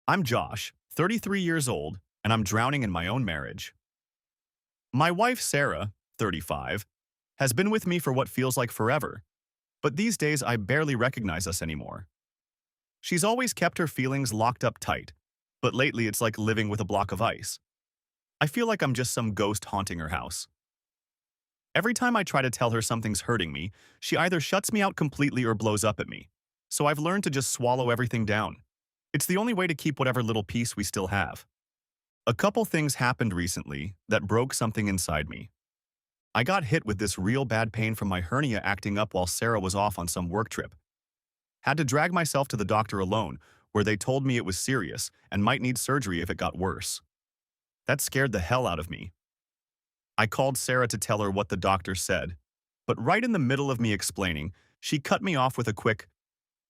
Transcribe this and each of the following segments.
I'm Josh, 33 years old, and I'm drowning in my own marriage. My wife, Sarah, 35, has been with me for what feels like forever, but these days I barely recognize us anymore. She's always kept her feelings locked up tight, but lately it's like living with a block of ice. I feel like I'm just some ghost haunting her house. Every time I try to tell her something's hurting me, she either shuts me out completely or blows up at me. So I've learned to just swallow everything down. It's the only way to keep whatever little peace we still have. A couple things happened recently that broke something inside me. I got hit with this real bad pain from my hernia acting up while Sarah was off on some work trip. Had to drag myself to the doctor alone, where they told me it was serious and might need surgery if it got worse. That scared the hell out of me. I called Sarah to tell her what the doctor said, but right in the middle of me explaining, she cut me off with a quick,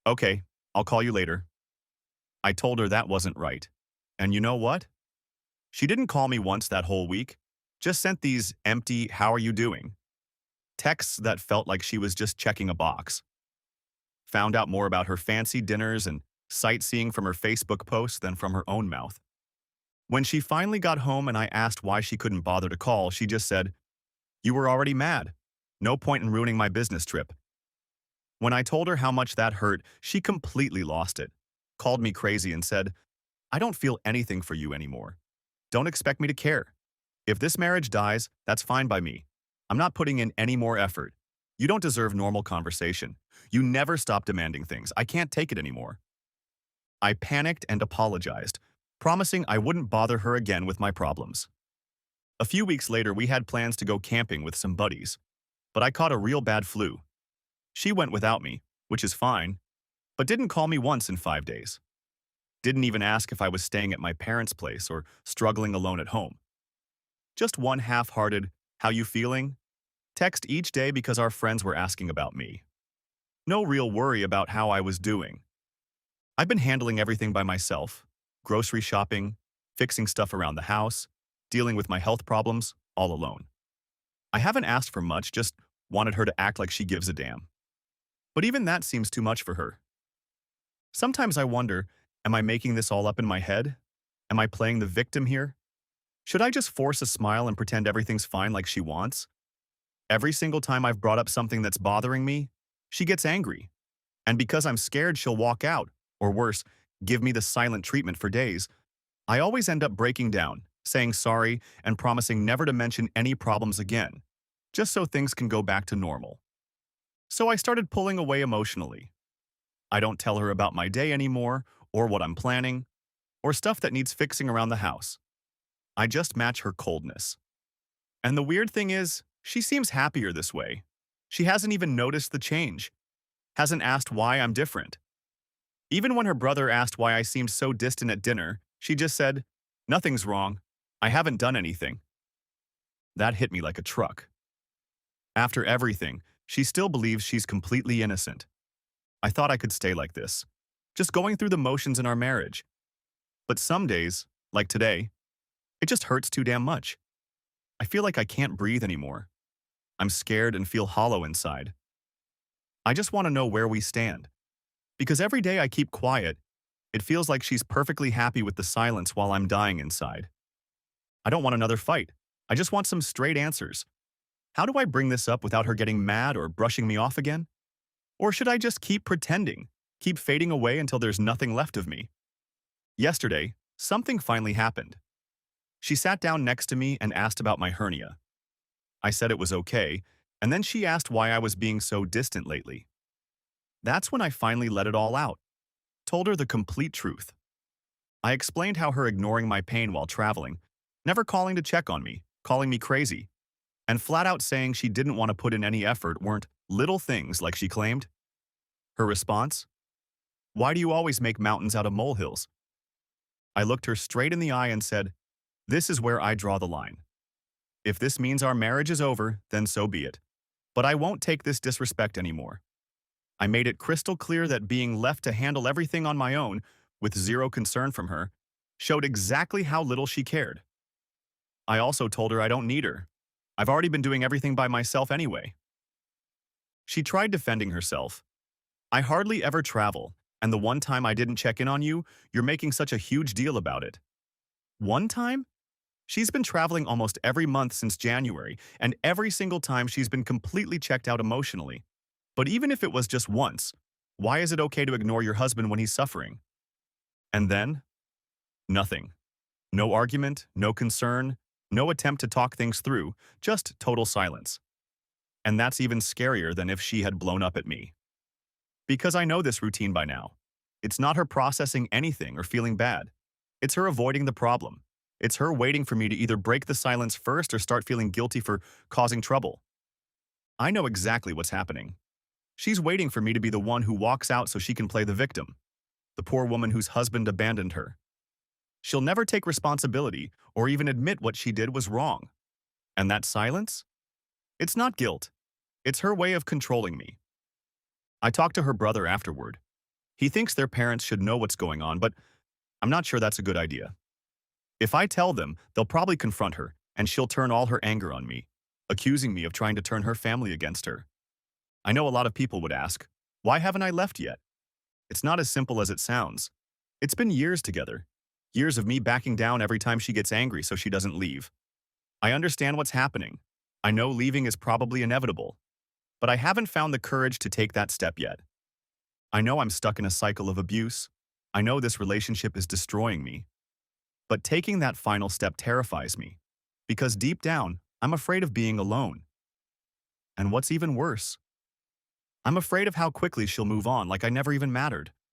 "Okay, I'll call you later." I told her that wasn't right. And you know what? She didn't call me once that whole week, just sent these empty, "How are you doing?" texts that felt like she was just checking a box. Found out more about her fancy dinners and sightseeing from her Facebook posts than from her own mouth. When she finally got home and I asked why she couldn't bother to call, she just said, "You were already mad. No point in ruining my business trip." When I told her how much that hurt, she completely lost it, called me crazy and said, "I don't feel anything for you anymore. Don't expect me to care. If this marriage dies, that's fine by me. I'm not putting in any more effort. You don't deserve normal conversation. You never stop demanding things. I can't take it anymore." I panicked and apologized, promising I wouldn't bother her again with my problems. A few weeks later, we had plans to go camping with some buddies, but I caught a real bad flu. She went without me, which is fine, but didn't call me once in 5 days. Didn't even ask if I was staying at my parents' place or struggling alone at home. Just one half-hearted, "How you feeling?" text each day because our friends were asking about me. No real worry about how I was doing. I've been handling everything by myself, grocery shopping, fixing stuff around the house, dealing with my health problems, all alone. I haven't asked for much, just wanted her to act like she gives a damn. But even that seems too much for her. Sometimes I wonder, am I making this all up in my head? Am I playing the victim here? Should I just force a smile and pretend everything's fine like she wants? Every single time I've brought up something that's bothering me, she gets angry. And because I'm scared she'll walk out, or worse, give me the silent treatment for days, I always end up breaking down, saying sorry, and promising never to mention any problems again, just so things can go back to normal. So I started pulling away emotionally. I don't tell her about my day anymore, or what I'm planning, or stuff that needs fixing around the house. I just match her coldness. And the weird thing is, she seems happier this way. She hasn't even noticed the change, hasn't asked why I'm different. Even when her brother asked why I seemed so distant at dinner, she just said, "Nothing's wrong. I haven't done anything." That hit me like a truck. After everything, she still believes she's completely innocent. I thought I could stay like this, just going through the motions in our marriage. But some days, like today, it just hurts too damn much. I feel like I can't breathe anymore. I'm scared and feel hollow inside. I just want to know where we stand. Because every day I keep quiet, it feels like she's perfectly happy with the silence while I'm dying inside. I don't want another fight. I just want some straight answers. How do I bring this up without her getting mad or brushing me off again? Or should I just keep pretending, keep fading away until there's nothing left of me? Yesterday, something finally happened. She sat down next to me and asked about my hernia. I said it was okay, and then she asked why I was being so distant lately. That's when I finally let it all out, told her the complete truth. I explained how her ignoring my pain while traveling, never calling to check on me, calling me crazy, and flat out saying she didn't want to put in any effort weren't little things like she claimed. Her response? "Why do you always make mountains out of molehills?" I looked her straight in the eye and said, "This is where I draw the line. If this means our marriage is over, then so be it. But I won't take this disrespect anymore." I made it crystal clear that being left to handle everything on my own, with zero concern from her, showed exactly how little she cared. I also told her I don't need her. I've already been doing everything by myself anyway. She tried defending herself. "I hardly ever travel, And the one time I didn't check in on you, you're making such a huge deal about it. One time? She's been traveling almost every month since January, and every single time she's been completely checked out emotionally. But even if it was just once, why is it okay to ignore your husband when he's suffering? And then? Nothing. No argument, no concern, no attempt to talk things through, just total silence. And that's even scarier than if she had blown up at me. Because I know this routine by now. It's not her processing anything or feeling bad. It's her avoiding the problem. It's her waiting for me to either break the silence first or start feeling guilty for causing trouble. I know exactly what's happening. She's waiting for me to be the one who walks out so she can play the victim, the poor woman whose husband abandoned her. She'll never take responsibility or even admit what she did was wrong. And that silence? It's not guilt. It's her way of controlling me. I talked to her brother afterward. He thinks their parents should know what's going on, but I'm not sure that's a good idea. If I tell them, they'll probably confront her, and she'll turn all her anger on me, accusing me of trying to turn her family against her. I know a lot of people would ask, why haven't I left yet? It's not as simple as it sounds. It's been years together. Years of me backing down every time she gets angry so she doesn't leave. I understand what's happening. I know leaving is probably inevitable. But I haven't found the courage to take that step yet. I know I'm stuck in a cycle of abuse. I know this relationship is destroying me. But taking that final step terrifies me. Because deep down, I'm afraid of being alone. And what's even worse, I'm afraid of how quickly she'll move on like I never even mattered.